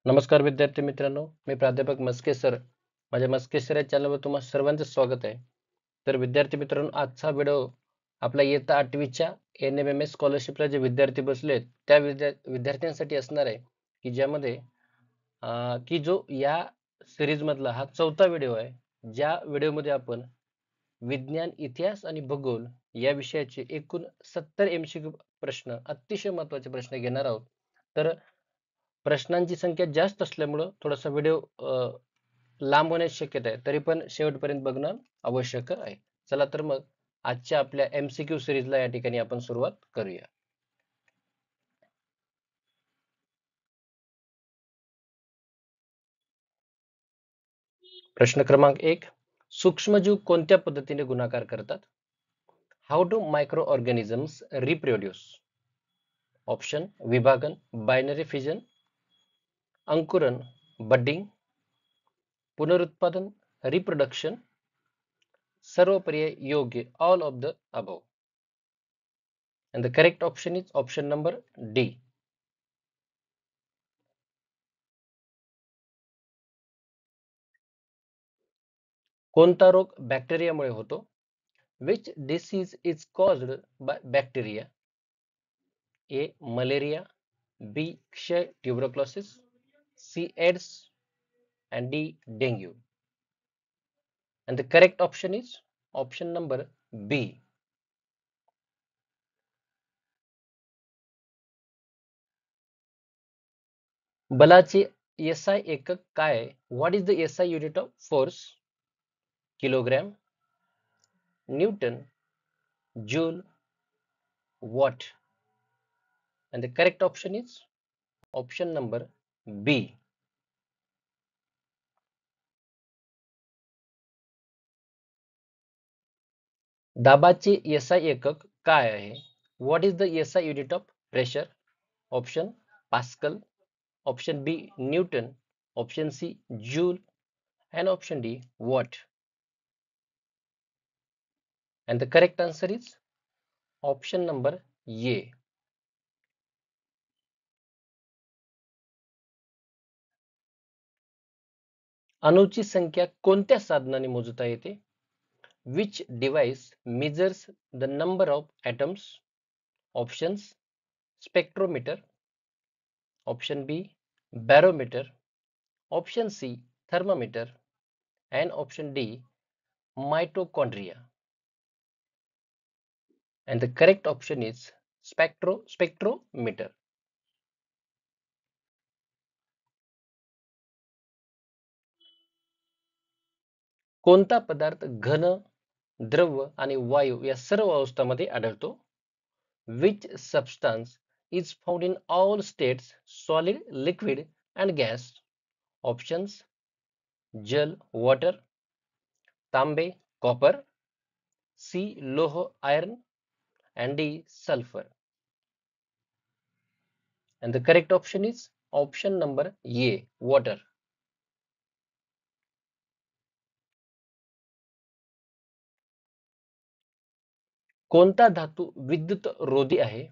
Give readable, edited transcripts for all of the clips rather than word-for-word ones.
नमस्कार विद्यार्थी मित्रांनो, मी प्राध्यापक मस्के सर. माझ्या मस्के सर या चॅनलवर तुम्हा सर्वांचं स्वागत आहे. तर विद्यार्थी मित्रांनो, आजचा व्हिडिओ आपला इयत्ता 8वीच्या NMMS स्कॉलरशिपला जे विद्यार्थी बसलेत त्या विद्यार्थ्यांसाठी असणार आहे, की ज्यामध्ये की जो या सिरीज मधला हा 4था व्हिडिओ आहे. ज्या व्हिडिओमध्ये आपण विज्ञान, इतिहास आणि भूगोल या विषयाचे एकूण 70 MCQ प्रश्न, अतिशय महत्त्वाचे प्रश्न घेणार आहोत. तर प्रश्नांची संख्या जास्त असल्यामुळं थोडासा व्हिडिओ लांब होण्याची शक्यता आहे. तरी पण शेवटपर्यंत बघणं आवश्यक आहे. चला तर मग आजच्या आपल्या MCQ सिरीजला या ठिकाणी आपण सुरुवात करूया. प्रश्न क्रमांक 1. सूक्ष्मजीव कोणत्या पद्धतीने गुणाकार करतात? How do micro organisms reproduce? Option विभागन, बायनरी फिजन, अंकुरन, बडिंग, पुनरुत्पादन, रिप्रोडक्शन, सर्व पर्याय योग्य, all of the above. And the correct option is option number D. कोणता रोग बॅक्टेरियामुळे होतो? Which disease is caused by bacteria? A. Malaria, B. Kshay tuberculosis, C. AIDS, and D. Dengue. And the correct option is option number B. बलाचे SI एकक काय आहे? What is the SI unit of force? Kilogram, Newton, Joule, Watt. And the correct option is option number B. दाबाचे SI एकक काय आहे? What is the SI unit of pressure? Option Pascal, option B Newton, option C Joule, and option D Watt. And the correct answer is option number A. अणूची संख्या कोणत्या साधनाने मोजता येते? Which device measures the number of atoms? Options spectrometer, option B barometer, option C thermometer, and option D mitochondria. And the correct option is spectrometer. कोणता पदार्थ घन, द्रव आणि वायू या सर्व अवस्थांमध्ये आढळतो? Which substance is found in all states, solid, liquid, and gas? Options जल, water, तांबे, copper, C लोह, iron, and D sulfur. And the correct option is option number A water. कोणता धातू विद्युत रोधी आहे?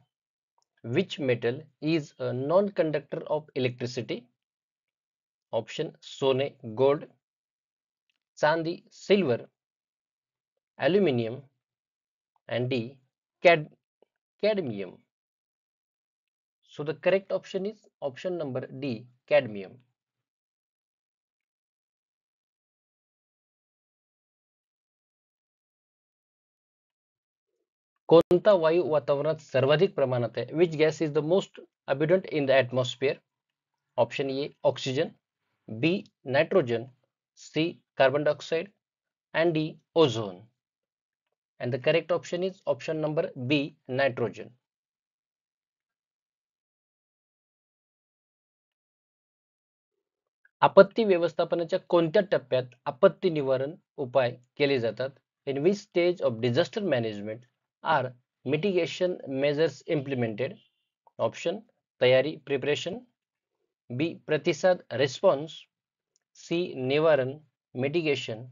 Which metal is a non-conductor of electricity? Option सोने, gold, चांदी, silver, aluminium, and D cadmium. So the correct option is option number D cadmium. कोणता वायू वातावरणात सर्वाधिक प्रमाणात आहे? Which gas is the most abundant in the atmosphere? Option A oxygen, B nitrogen, C carbon dioxide, and D ozone. And the correct option is option number B nitrogen. आपत्ती व्यवस्थापनाच्या कोणत्या टप्प्यात आपत्ती निवारण उपाय केले जातात? In which stage of disaster management are mitigation measures implemented? Option तयारी preparation, B प्रतिसाद response, C निवारण mitigation,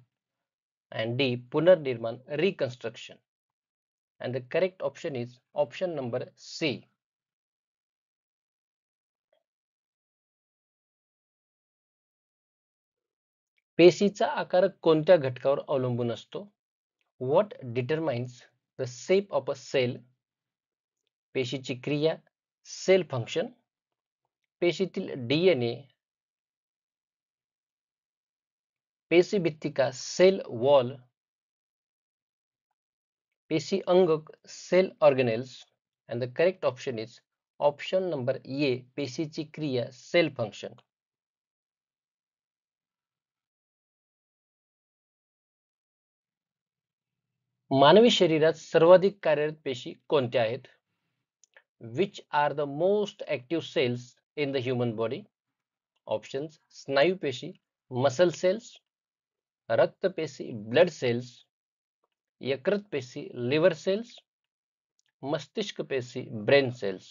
and D पुनर्निर्माण reconstruction. And the correct option is option number C. पेशीचा आकार कोणत्या घटकावर अवलंबून असतो? What determines the shape of a cell? पेशीची क्रिया, सेल फंक्शन, पेशीतील डीएनए, पेशी भित्तिका, सेल वॉल, पेशी अंगक, cell organelles. And the correct option is option number A, पेशीची क्रिया, सेल फंक्शन. मानवी शरीरात सर्वाधिक कार्यरत पेशी कोणत्या आहेत? Which are the most active cells in the human body? Options: स्नायू पेशी, मसल सेल्स, रक्त पेशी, ब्लड सेल्स, यकृत पेशी, लिव्हर सेल्स, मस्तिष्क पेशी, brain cells.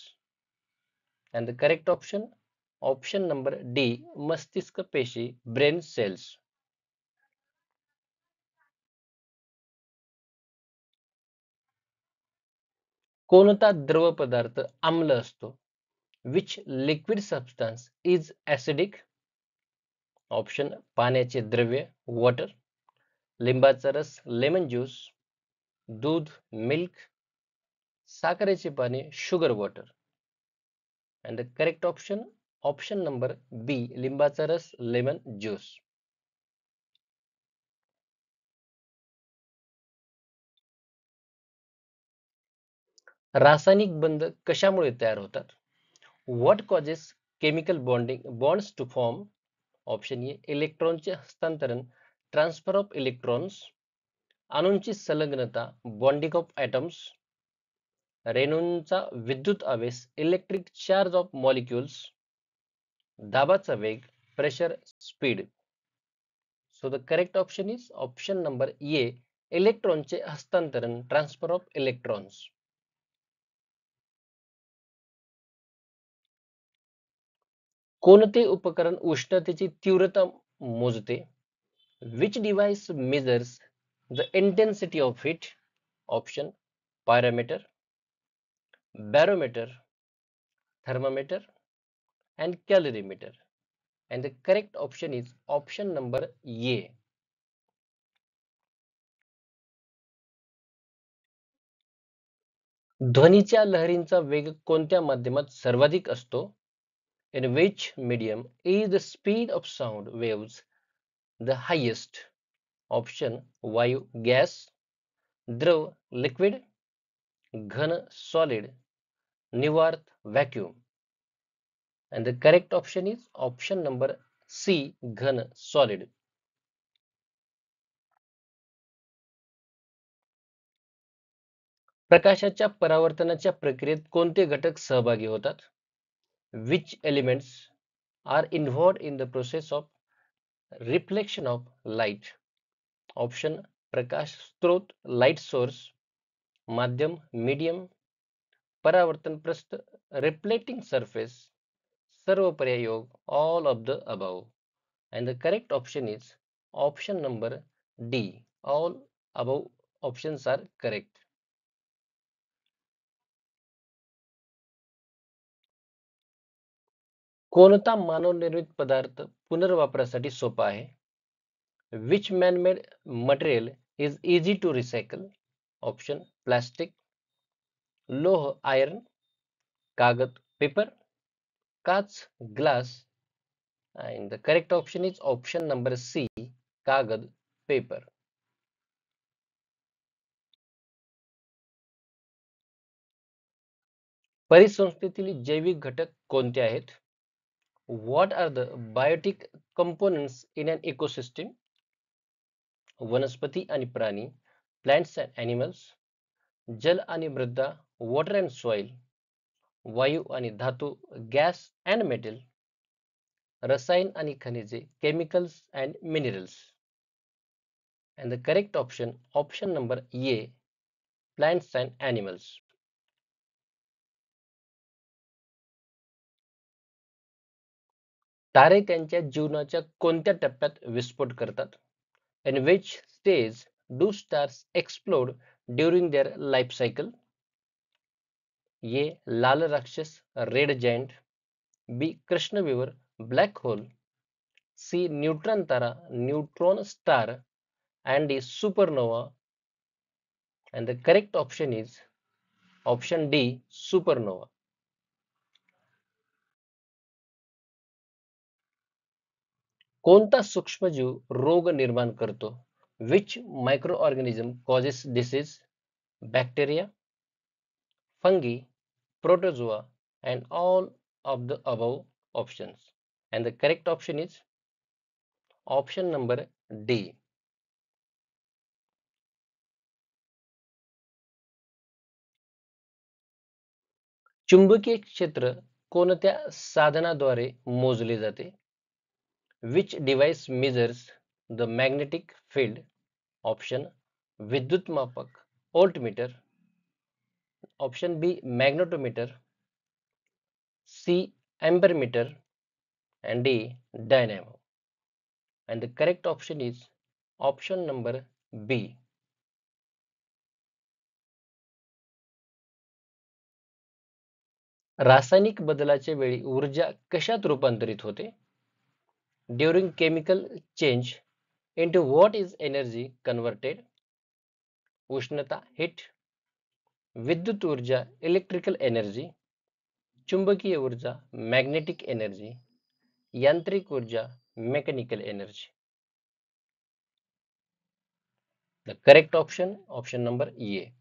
And the correct option number D, मस्तिष्क पेशी, ब्रेन सेल्स. कोणता द्रव पदार्थ आम्ल असतो? Which liquid substance is acidic? Option: पाण्याचे द्रव्य, वॉटर, लिंबाचा रस, लेमन ज्यूस, दूध, मिल्क, साखरेचे पाणी, sugar water. And the correct option number B, लिंबाचा रस, लेमन ज्यूस. रासायनिक बंध कशामुळे तयार होतात? What causes chemical bonds to form? Option A, इलेक्ट्रॉनचे हस्तांतरण, ट्रान्सफर ऑफ इलेक्ट्रॉन्स, अणूंची संलग्नता, बॉन्डिंग ऑफ ॲटम्स, रेणूंचा विद्युत आवेश, इलेक्ट्रिक चार्ज ऑफ मॉलिक्युल्स, दाबाचा वेग, pressure, speed. So the correct option is option number A, इलेक्ट्रॉनचे हस्तांतरण, ट्रान्सफर ऑफ इलेक्ट्रॉन्स. कोणते उपकरण उष्णतेची तीव्रता मोजते? Which device measures the intensity of heat? Option: pyrometer, barometer, thermometer, and calorimeter. And the correct option is option number A. ध्वनीच्या लहरींचा वेग कोणत्या माध्यमात सर्वाधिक असतो? In which medium is the speed of sound waves the highest? Option: वायू, gas, द्रव, liquid, घन, सॉलिड, निर्वात, vacuum. And the correct option is option number C, घन, सॉलिड. प्रकाशाच्या परावर्तनाच्या प्रक्रियेत कोणते घटक सहभागी होतात? Which elements are involved in the process of reflection of light? Option: प्रकाश स्रोत, लाइट सोर्स, माध्यम, मीडियम, परावर्तन पृष्ठ, रिफ्लेक्टिंग सरफेस, सर्व पर्याय योग, all of the above. And the correct option is option number D, all above options are correct. कोणता मानवनिर्मित पदार्थ पुनर्वापरासाठी सोपा आहे? Which man-made material is easy to recycle? Option: plastic, लोह, iron, कागद, paper, काच, glass. And the correct option is option number C, कागद, paper. परिसंस्थेतील जैविक घटक कोणते आहेत? What are the biotic components in an ecosystem? वनस्पती आणि प्राणी, plants and animals, जल आणि मृदा, water and soil, वायू आणि धातू, gas and metal, रसायन आणि खनिजे, chemicals and minerals. And the correct option number A, plants and animals. तारे त्यांच्या जीवनाच्या कोणत्या टप्प्यात विस्फोट करतात? In which stage do stars explode during their life cycle? A, लाल राक्षस, रेड जायंट, बी, कृष्णविवर, ब्लॅक होल, C. न्यूट्रॉन तारा, neutron star, and D. Supernova. And the correct option is option D. Supernova. कोणता सूक्ष्मजीव रोग निर्माण करतो? Which microorganism causes disease? Bacteria, fungi, protozoa, and all of the above options. And the correct option is option number D. चुंबकीय क्षेत्र कोणत्या साधनाद्वारे मोजले जाते? Which device measures the magnetic field? Option विद्युतमापक, voltmeter. Option B magnetometer. C ampermeter, and D dynamo. And the correct option is option number B. रासायनिक बदलाच्या वेळी ऊर्जा कशात रूपांतरित होते? During chemical change, into what is energy converted? उष्णता heat, विद्युत ऊर्जा इलेक्ट्रिकल एनर्जी, चुंबकीय ऊर्जा मॅग्नेटिक एनर्जी, यांत्रिक ऊर्जा mechanical energy. The correct option, option number A.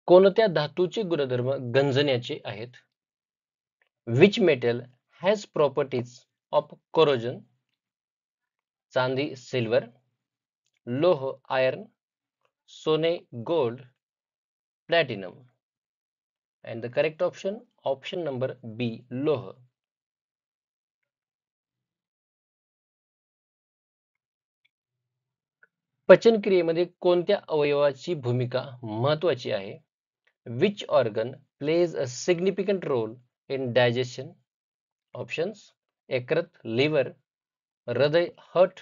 कोणत्या धातूचे गुणधर्म गंजण्याचे आहेत? Which metal has properties of corrosion? चांदी सिल्वर, लोह आयर्न, सोने gold, platinum. And the correct option, option number B, लोह. पचनक्रियेमध्ये कोणत्या अवयवाची भूमिका महत्वाची आहे? Which organ plays a significant role in digestion? Options यकृत, liver, हृदय, heart,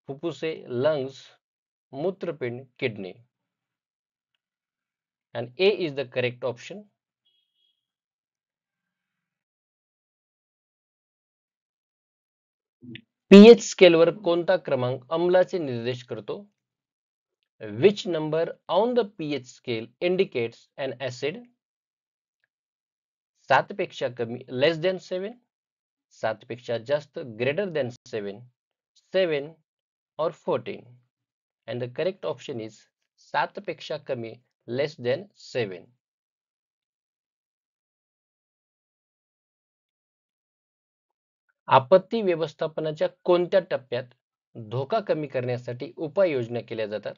फुफ्फुसे, lungs, मूत्रपिंड, kidney. And A is the correct option. pH स्केलवर कोणता क्रमांक अम्लाचे निर्देश करतो? Which number on the pH scale indicates an acid? 7 पेक्षा कमी less than 7, 7 पेक्षा जास्त greater than 7, 7 or 14. And the correct option is 7 पेक्षा कमी less than 7. आपत्ती व्यवस्थापनाच्या कोणत्या टप्प्यात धोका कमी करण्यासाठी उपाययोजना केल्या जातात?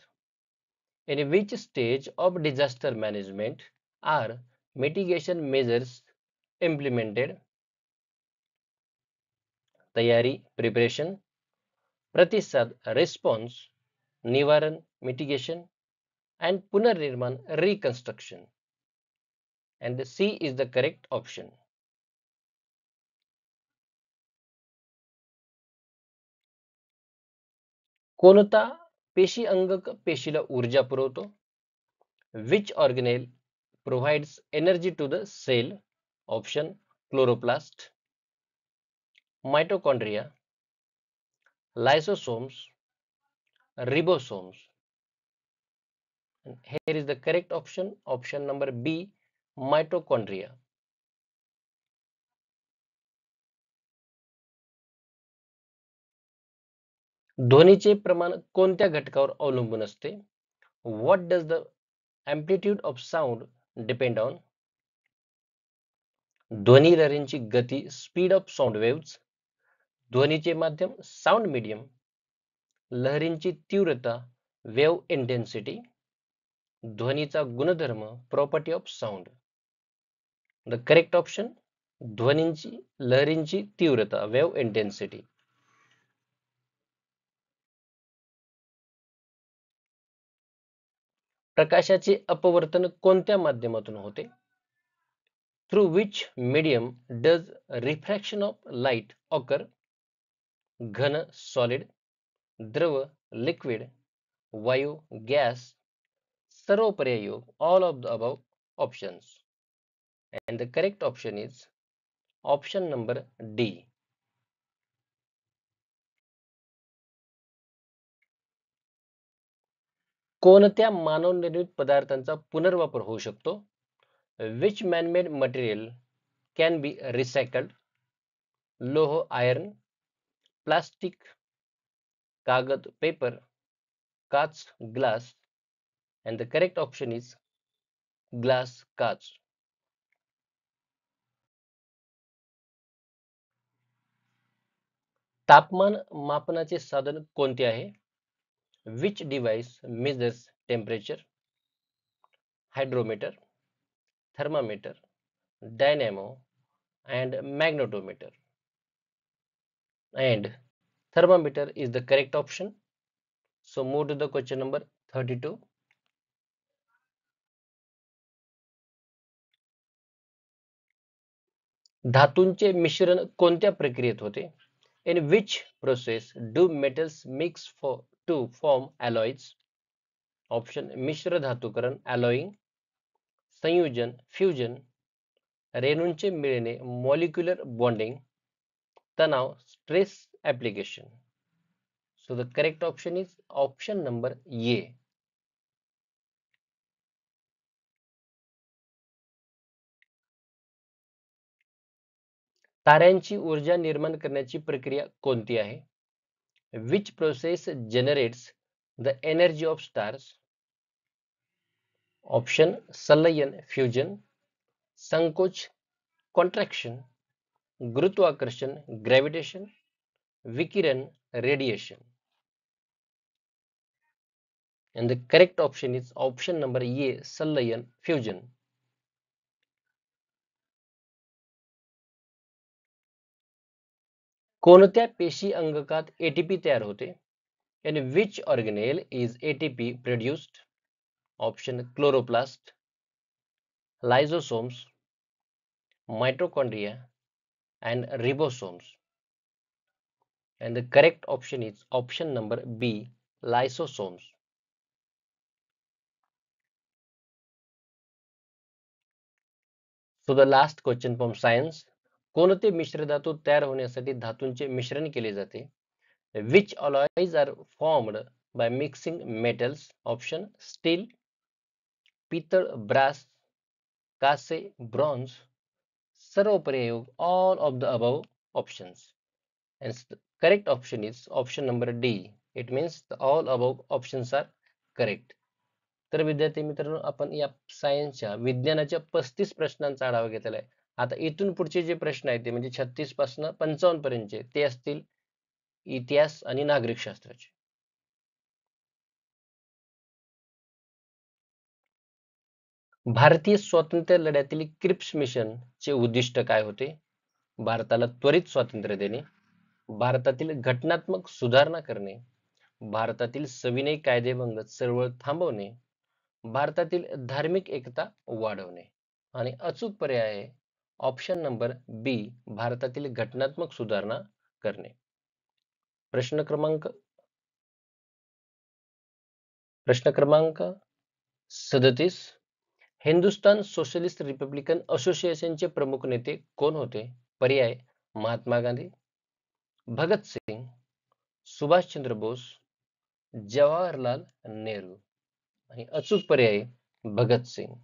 In which stage of disaster management are mitigation measures implemented? तयारी preparation, प्रतिसाद response, निवारण mitigation, and पुनर्निर्माण reconstruction. And the C is the correct option. कोणता पेशी अंगक पेशीला ऊर्जा पुरवतो? Which organelle provides energy to the cell? Option chloroplast, mitochondria, lysosomes, ribosomes. And here is the correct option, option number B, mitochondria. ध्वनीचे प्रमाण कोणत्या घटकावर अवलंबून असते? What does the amplitude of sound depend on? ध्वनी लहरींची गती स्पीड ऑफ साऊंड वेव्स, ध्वनीचे माध्यम साऊंड मीडियम, लहरींची तीव्रता वेव्ह इंटेन्सिटी, ध्वनीचा गुणधर्म property of sound. The correct option ध्वनींची लहरींची तीव्रता वेव्ह इंटेन्सिटी. प्रकाशाचे अपवर्तन कोणत्या माध्यमातून होते? Through which medium does refraction of light occur? घन सॉलिड, द्रव लिक्विड, वायू गॅस, सर्व पर्याय योग all of the above options. and the correct option is option number D. कोणत्या मानवनिर्मित पदार्थांचा पुनर्वापर होऊ शकतो? Which man-made material can be recycled? लोह आयर्न, प्लास्टिक कागद पेपर, काच glass, and the correct option is glass काच. तापमान मापनाचे साधन कोणते आहे? Which device measures temperature? Hydrometer, thermometer, dynamo, and magnetometer. And thermometer is the correct option. So move to the question number 32. धातूंचे मिश्रण कोणत्या प्रक्रियेत होते? In which process do metals mix to form alloys? Option मिश्र धातुकरण alloying, संयोजन fusion, रेणूंचे मिळणे molecular bonding, तणाव stress application. So the correct option is option number A. ताऱ्यांची ऊर्जा निर्माण करण्याची प्रक्रिया कोणती आहे? Which process generates the energy of stars? Option संलयन फ्युजन, संकोच contraction, गुरुत्वाकर्षण ग्रॅव्हिटेशन, विकिरण radiation. And the correct option is option number A संलयन फ्युजन. कोणत्या पेशी अंगकात ATP तयार होते? In which organelle is ATP produced? Option chloroplast, lysosomes, mitochondria, and ribosomes. And the correct option is option number B, lysosomes. So the last question from science. कोणते मिश्र धातू तयार होण्यासाठी धातूंचे मिश्रण केले जाते? Which alloys are formed by mixing metals? Option steel, पितळ brass, कासे bronze, सर्व पर्याय all of the above options. And the correct option is option number D. It means all above options are correct. तर विद्यार्थी मित्रांनो आपण या सायन्सच्या विज्ञानाच्या 35 प्रश्नांचा आढावा घेतलेला आहे. आता इथून पुढचे जे प्रश्न आहेत ते म्हणजे 36 पासून 55 पर्यंतचे ते असतील इतिहास आणि नागरिक शास्त्राचे. भारतीय स्वातंत्र्य लढ्यातील क्रिप्स मिशन चे उद्दिष्ट काय होते? भारताला त्वरित स्वातंत्र्य देणे, भारतातील घटनात्मक सुधारणा करणे, भारतातील सविनय कायदेभंग चळवळ थांबवणे, भारतातील धार्मिक एकता वाढवणे. आणि अचूक पर्याय आहे ऑप्शन नंबर बी भारतातील घटनात्मक सुधारणा करणे. प्रश्न क्रमांक 37. हिंदुस्थान सोशलिस्ट रिपब्लिकन असोसिएशनचे प्रमुख नेते कोण होते? पर्याय महात्मा गांधी, भगतसिंग, सुभाषचंद्र बोस, जवाहरलाल नेहरू. आणि अचूक पर्याय भगतसिंग.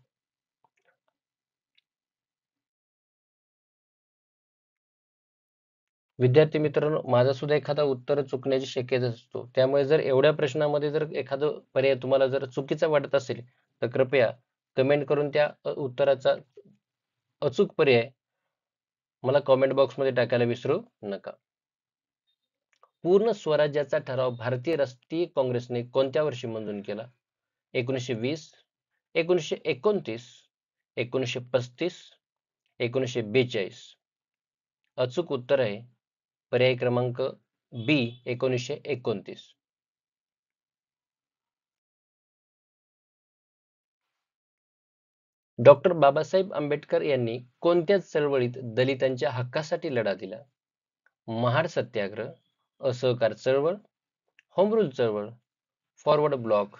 विद्यार्थी मित्रांनो माझा सुद्धा एखादा उत्तर चुकण्याची शक्यता असतो. त्यामुळे जर एवढ्या प्रश्नामध्ये जर एखादा पर्याय तुम्हाला जर चुकीचा वाटत असेल तर कृपया कमेंट करून त्या उत्तराचा अचूक पर्याय मला कमेंट बॉक्स मध्ये टाकायला विसरू नका. पूर्ण स्वराज्याचा ठराव भारतीय राष्ट्रीय काँग्रेसने कोणत्या वर्षी मंजूर केला? 1920, 1929, 1935, 1942. अचूक उत्तर आहे पर्याय क्रमांक बी 1929. डॉक्टर बाबासाहेब आंबेडकर यांनी कोणत्या चळवळीत दलितांच्या हक्कासाठी लढा दिला? महाड सत्याग्रह, असहकार चळवळ, होम रूल चळवळ, फॉरवर्ड ब्लॉक.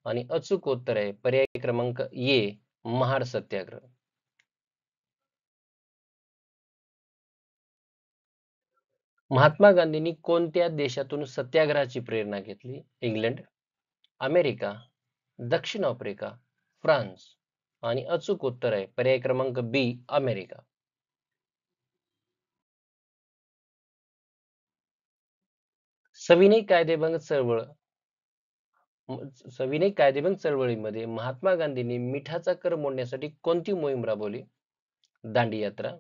आणि अचूक उत्तर आहे पर्याय क्रमांक ए महाड सत्याग्रह. महात्मा गांधींनी कोणत्या देशातून सत्याग्रहाची प्रेरणा घेतली? इंग्लंड, अमेरिका, दक्षिण आफ्रिका, फ्रान्स. आणि अचूक उत्तर आहे पर्याय क्रमांक बी, अमेरिका. सविनय कायदेभंग चळवळ सविनय कायदेभंग चळवळीमध्ये महात्मा गांधींनी मिठाचा कर मोडण्यासाठी कोणती मोहीम राबवली? दांडी यात्रा,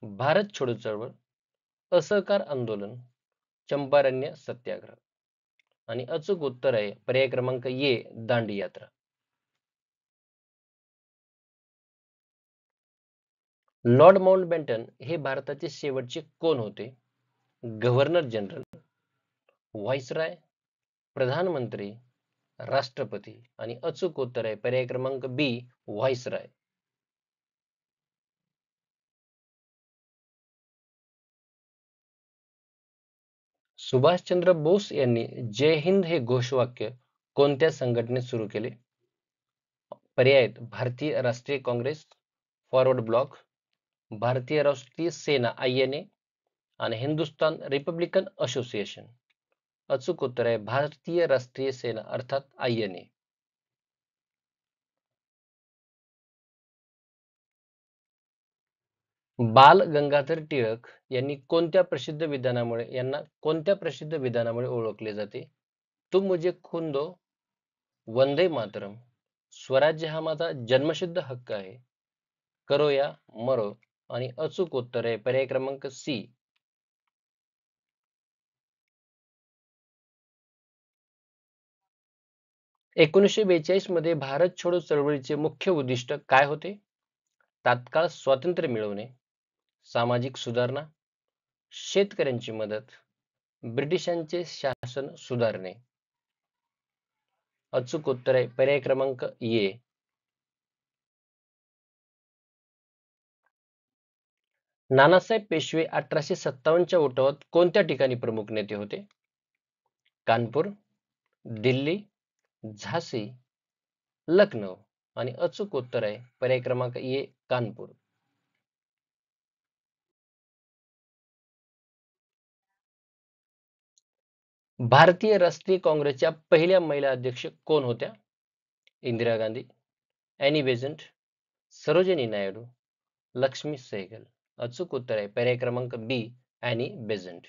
भारत छोडो चळवळ, असहकार आंदोलन, चंपारण्य सत्याग्रह. आणि अचूक उत्तर आहे पर्याय क्रमांक ए, दांडी यात्रा. लॉर्ड माउंटबॅटन हे भारताचे शेवटचे कोण होते? गव्हर्नर जनरल, व्हाईसराय, प्रधानमंत्री, राष्ट्रपती. आणि अचूक उत्तर आहे पर्याय क्रमांक बी, व्हाईसराय. सुभाषचंद्र बोस यांनी जय हिंद हे घोषवाक्य कोणत्या संघटनेत सुरू केले? पर्याय आहेत भारतीय राष्ट्रीय काँग्रेस, फॉरवर्ड ब्लॉक, भारतीय राष्ट्रीय सेना INA आणि हिंदुस्थान रिपब्लिकन असोसिएशन. अचूक उत्तर आहे भारतीय राष्ट्रीय सेना अर्थात INA. बाल गंगाधर टिळक यांना कोणत्या प्रसिद्ध विधानामुळे ओळखले जाते? तुम मुझे खून दो, वंदे मातरम, स्वराज्य हा माझा जन्मसिद्ध हक्क आहे, करो या मरो. आणि अचूक उत्तर आहे पर्याय क्रमांक सी. 1942 मध्ये भारत छोडो चळवळीचे मुख्य उद्दिष्ट काय होते? तात्काळ स्वातंत्र्य मिळवणे, सामाजिक सुधारणा, शेतकऱ्यांची मदत, ब्रिटिशांचे शासन सुधारणे. अचूक उत्तर आहे पर्याय क्रमांक ए. नानासाहेब पेशवे 1857च्या उठावात कोणत्या ठिकाणी प्रमुख नेते होते? कानपूर, दिल्ली, झाशी, लखनौ. आणि अचूक उत्तर आहे पर्याय क्रमांक ए, कानपूर. भारतीय राष्ट्रीय काँग्रेसच्या पहिल्या महिला अध्यक्ष कोण होत्या? Indira Gandhi, Annie Besant, Sarojini Naidu, Lakshmi Sahgal. अचूक उत्तर आहे पर्याय क्रमांक B, Annie Besant.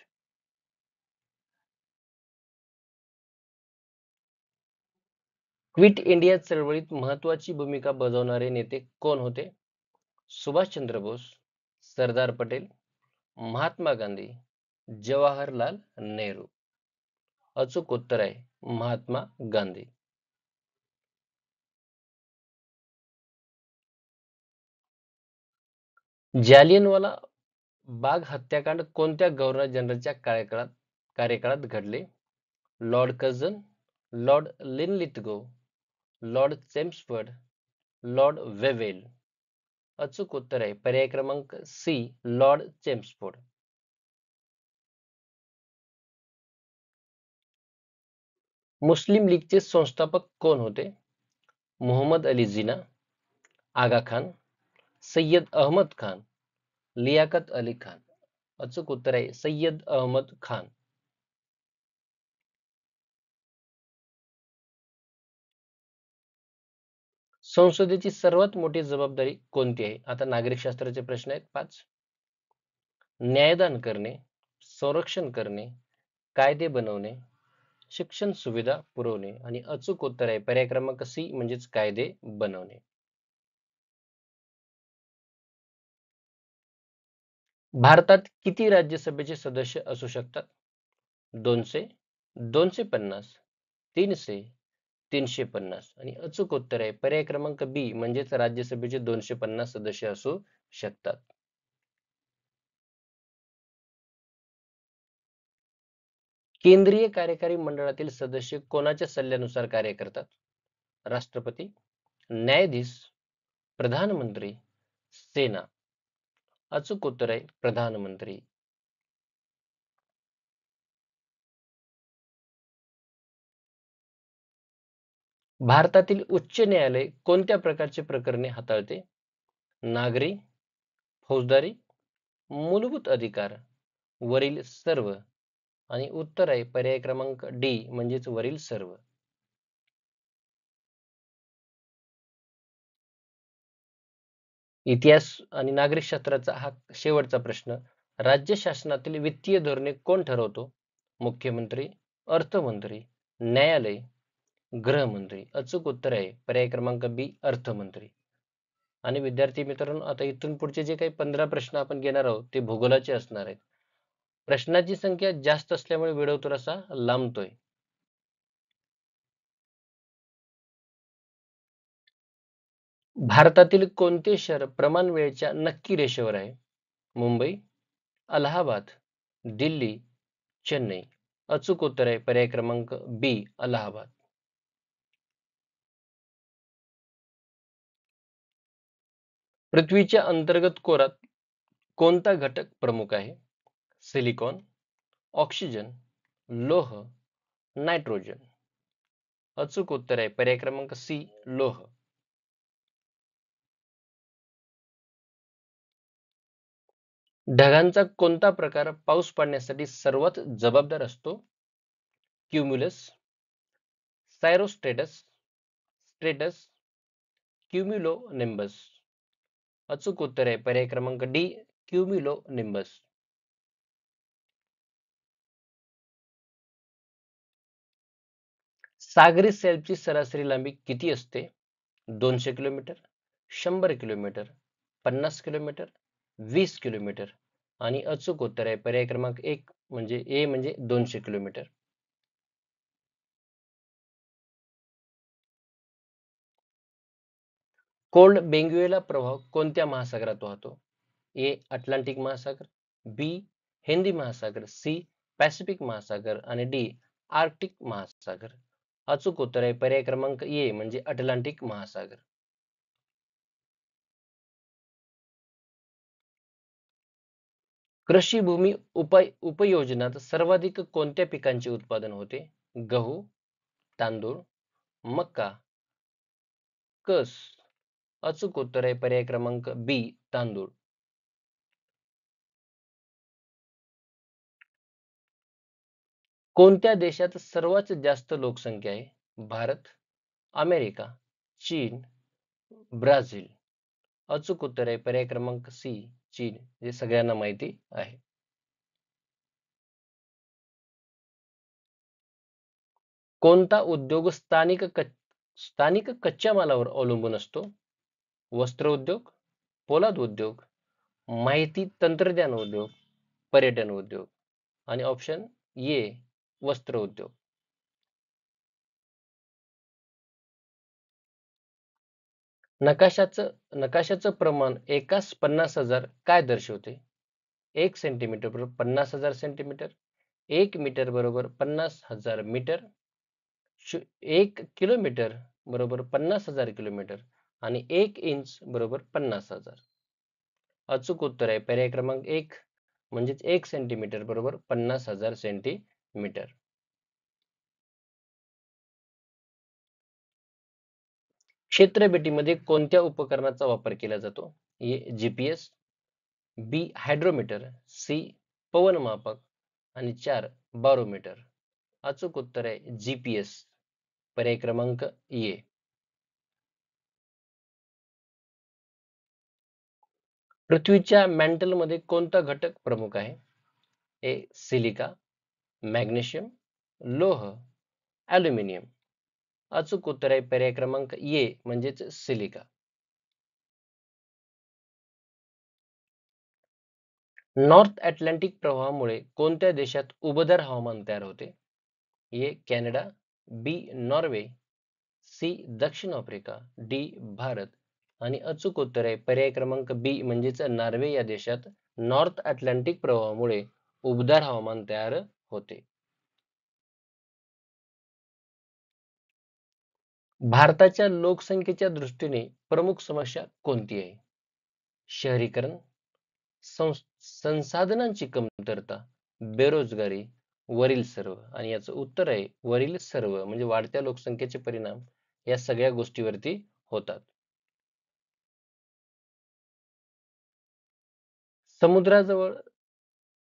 Quit India चळवळीत महत्वाची भूमिका बजावणारे नेते कोण होते? सुभाषचंद्र बोस, सरदार पटेल, महात्मा गांधी, जवाहरलाल नेहरू. अचूक उत्तर आहे महात्मा गांधी. जालियनवाला बाग हत्याकांड कोणत्या गव्हर्नर जनरलच्या कार्यकाळात घडले? Lord Curzon, Lord Linlithgow, Lord Chelmsford, Lord Wavell. अचूक उत्तर आहे पर्याय क्रमांक सी, लॉर्ड चेम्सफोर्ड. मुस्लिम लीगचे संस्थापक कोण होते? मोहम्मद अली जिना, आगा खान, सय्यद अहमद खान, लियाकत अली खान. अचूक उत्तर आहे सय्यद अहमद खान. संसदेची सर्वात मोठी जबाबदारी कोणती आहे? आता नागरिक शास्त्राचे प्रश्न आहेत 5. न्यायदान करणे, संरक्षण करणे, कायदे बनवणे, शिक्षण सुविधा पुरवणे. आणि अचूक उत्तर आहे पर्याय क्रमांक सी, म्हणजेच कायदे बनवणे. भारतात किती राज्यसभेचे सदस्य असू शकतात? 200, 250, 300, 350. आणि अचूक उत्तर आहे पर्याय क्रमांक बी, म्हणजेच राज्यसभेचे 250 सदस्य असू शकतात. केंद्रीय कार्यकारी मंडळातील सदस्य कोणाच्या सल्ल्यानुसार कार्य करतात? राष्ट्रपती, न्यायाधीश, प्रधानमंत्री, सेना. अचूक उत्तर आहे प्रधानमंत्री. भारतातील उच्च न्यायालय कोणत्या प्रकारचे प्रकरणे हाताळते? नागरी, फौजदारी, मूलभूत अधिकार, वरील सर्व. आणि उत्तर आहे पर्याय क्रमांक डी म्हणजेच वरील सर्व. इतिहास आणि नागरिक शास्त्राचा हा शेवटचा प्रश्न. राज्य शासनातील वित्तीय धोरणे कोण ठरवतो? मुख्यमंत्री, अर्थमंत्री, न्यायालय, गृहमंत्री. अचूक उत्तर आहे पर्याय क्रमांक बी अर्थमंत्री. आणि विद्यार्थी मित्रांनो, आता इथून पुढचे जे काही 15 प्रश्न आपण घेणार आहोत ते भूगोलाचे असणार आहेत. प्रश्नाची संख्या जास्त असल्यामुळे व्हिडिओ थोडासा लांबतोय. भारतातील कोणते शहर प्रमाण वेळेच्या नक्की रेषेवर आहे? मुंबई, अलाहाबाद, दिल्ली, चेन्नई. अचूक उत्तर आहे पर्याय क्रमांक बी अलाहाबाद. पृथ्वीच्या अंतर्गत कोरात कोणता घटक प्रमुख आहे? सिलिकॉन, ऑक्सिजन, लोह, नायट्रोजन. अचूक उत्तर आहे पर्याय क्रमांक सी लोह. ढगांचा कोणता प्रकार पाऊस पडण्यासाठी सर्वात जबाबदार असतो? क्युम्युलस, सायरोस्ट्रेटस, स्ट्रेटस, क्युम्युलो निंबस. अचूक उत्तर आहे पर्याय क्रमांक डी क्युम्युलो निंबस. सागरी सेलची सरासरी लांबी किती असते? 200 किलोमीटर, 100 किलोमीटर, 50 किलोमीटर, 20 किलोमीटर. आणि अचूक उत्तर आहे पर्याय क्रमांक एक म्हणजे ए म्हणजे 200 किलोमीटर. कोल्ड बेंग्युएला प्रभाव कोणत्या महासागरात वाहतो? ए अटलांटिक महासागर, बी हिंदी महासागर, सी पॅसिफिक महासागर आणि डी आर्क्टिक महासागर. अचूक उत्तर आहे पर्याय क्रमांक ए म्हणजे अटलांटिक महासागर. कृषी भूमी उपयोजनात सर्वाधिक कोणत्या पिकांचे उत्पादन होते? गहू, तांदूळ, मका, कस. अचूक उत्तर आहे पर्याय क्रमांक बी तांदूळ. कोणत्या देशात सर्वात जास्त लोकसंख्या आहे? भारत, अमेरिका, चीन, ब्राझील. अचूक उत्तर आहे पर्याय क्रमांक सी चीन, जे सगळ्यांना माहिती आहे. कोणता उद्योग स्थानिक कच्च्या मालावर अवलंबून असतो? वस्त्र उद्योग, पोलाद उद्योग, माहिती तंत्रज्ञान उद्योग, पर्यटन उद्योग. आणि ऑप्शन ए वस्त्र उद्योग. नकाशाचं प्रमाण एकास 50,000 काय दर्शवते? 1 सेंटीमीटर बरोबर 50,000 सेंटीमीटर, 1 मीटर बरोबर 50,000 मीटर, 1 किलोमीटर बरोबर 50,000 किलोमीटर आणि 1 इंच बरोबर 50,000. अचूक उत्तर आहे पर्याय क्रमांक एक म्हणजेच 1 सेंटीमीटर बरोबर 50,000 सेंटीमीटर. क्षेत्रपेटीमध्ये कोणत्या उपकरणाचा वापर केला जातो? ए जीपीएस, बी हायड्रोमीटर, सी पवनमापक आणि 4 बॅरोमीटर. अचूक उत्तर आहे जीपीएस पर्याय क्रमांक ए. पृथ्वीच्या मॅन्टलमध्ये कोणता घटक प्रमुख आहे? ए सिलिका, मॅग्नेशियम, लोह, ॲल्युमिनियम. अचूक उत्तर आहे पर्याय क्रमांक ए म्हणजेच सिलिका. नॉर्थ अटलांटिक प्रवाहामुळे कोणत्या देशात उबदार हवामान तयार होते? ए कॅनडा, बी नॉर्वे, सी दक्षिण आफ्रिका, डी भारत. आणि अचूक उत्तर आहे पर्याय क्रमांक बी म्हणजेच नॉर्वे या देशात नॉर्थ अटलांटिक प्रवाहामुळे उबदार हवामान तयार होते. भारताच्या लोकसंख्येच्या दृष्टीने प्रमुख समस्या कोणती आहे? शहरीकरण, संसाधनांची कमतरता, बेरोजगारी, वरील सर्व. आणि याचं उत्तर आहे वरील सर्व म्हणजे वाढत्या लोकसंख्येचे परिणाम या सगळ्या गोष्टीवरती होतात. समुद्राजवळ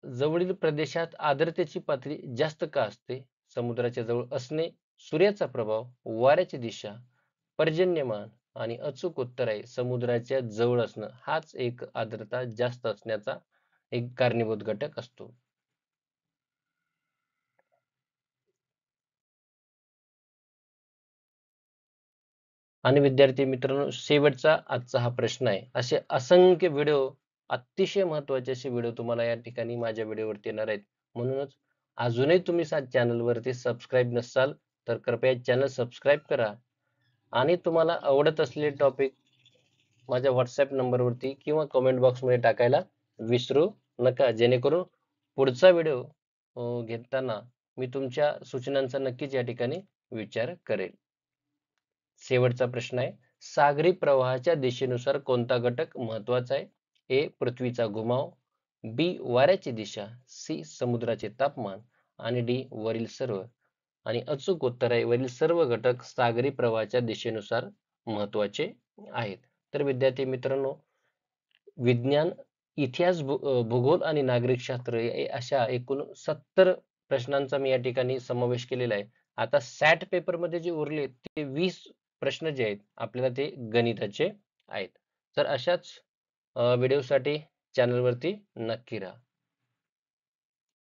जवळील प्रदेशात आर्द्रतेची पातळी जास्त का असते? समुद्राच्या जवळ असणे, सूर्याचा प्रभाव, वाऱ्याची दिशा, पर्जन्यमान आणि अचूक उत्तर आहे समुद्राच्या जवळ असणं हाच एक आर्द्रता जास्त असण्याचा एक कारणीभूत घटक असतो. आणि विद्यार्थी मित्रांनो, शेवटचा आजचा हा प्रश्न आहे. असे असंख्य व्हिडिओ, अतिशय महत्त्वाचे असे व्हिडिओ तुम्हाला या ठिकाणी माझ्या व्हिडिओवरती येणार आहेत. म्हणूनच अजूनही तुम्ही चॅनलवरती सबस्क्राईब नसाल तर कृपया चॅनल सबस्क्राईब करा आणि तुम्हाला आवडत असलेले टॉपिक माझ्या व्हॉट्सअप नंबरवरती किंवा कमेंट बॉक्समध्ये टाकायला विसरू नका, जेणेकरून पुढचा व्हिडिओ घेताना मी तुमच्या सूचनांचा नक्कीच या ठिकाणी विचार करेल. शेवटचा प्रश्न आहे, सागरी प्रवाहाच्या दिशेनुसार कोणता घटक महत्वाचा आहे? ए. पृथ्वीचा घुमाव, बी. वाऱ्याची दिशा, सी. समुद्राचे तापमान आणि डी. वरील सर्व. आणि अचूक उत्तर आहे वरील सर्व घटक सागरी प्रवाहाच्या दिशेनुसार महत्वाचे आहेत. तर विद्यार्थी मित्रांनो, विज्ञान, इतिहास, भूगोल आणि नागरिक शास्त्र अशा एकूण 70 प्रश्नांचा मी या ठिकाणी समावेश केलेला आहे. आता सॅट पेपर मध्ये जे उरले ते 20 प्रश्न जे आहेत आपल्याला ते गणिताचे आहेत. तर अशाच व्हिडिओसाठी चॅनलवरती नक्की राहा.